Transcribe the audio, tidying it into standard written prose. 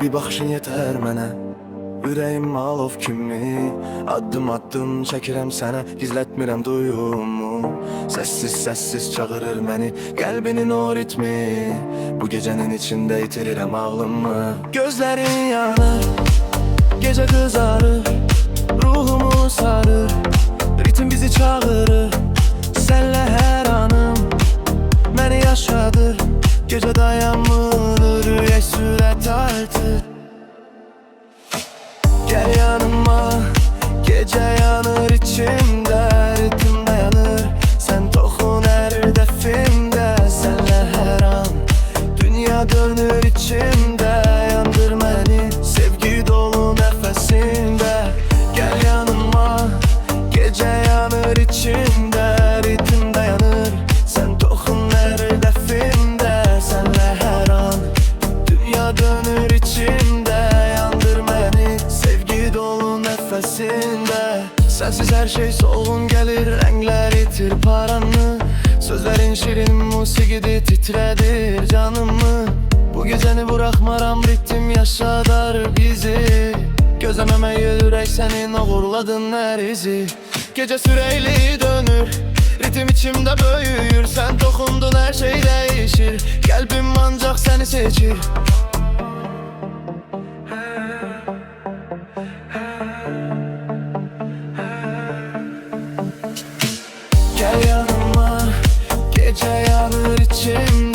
Bir baxışın yetər mənə. Ürəyim alov kimi, addım addım çəkirəm sənə, gizlətmirəm duyumu. Səssiz çağırır məni, qəlbinin o ritmi. Bu gecənin içində itirirəm ağlımı. Gözlərin yanır, gecə qızarır, ruhumu sarır, ritim bizi çağırır. Sənlə hər anım məni yaşadır, gecə dayanmır, ürək sürət artır. Gel yanıma, gece yanır içimde, ritim dayanır. Sen toxun her defimde, senle her an dünya dönür içimde. Yandır beni sevgi dolu nefesinde. Gel yanıma, gece yanır içimde, ritim dayanır. Sen toxun her defimde, senle her an dünya dönür içimde. Sensiz her şey solğun gelir, renkler itir paranı. Sözlerin şirin musiqidi titredir canımı. Bu gecəni buraxmaram, ritim yaşadar bizi. Gözləməməyə ürək sənin oğurladın hər izi. Gecə sürəyli dönür, ritim içimdə böyüyür. Sən toxundun hər şey dəyişir, qəlbim ancaq səni seçir. Gel yanıma, gece yanır içim.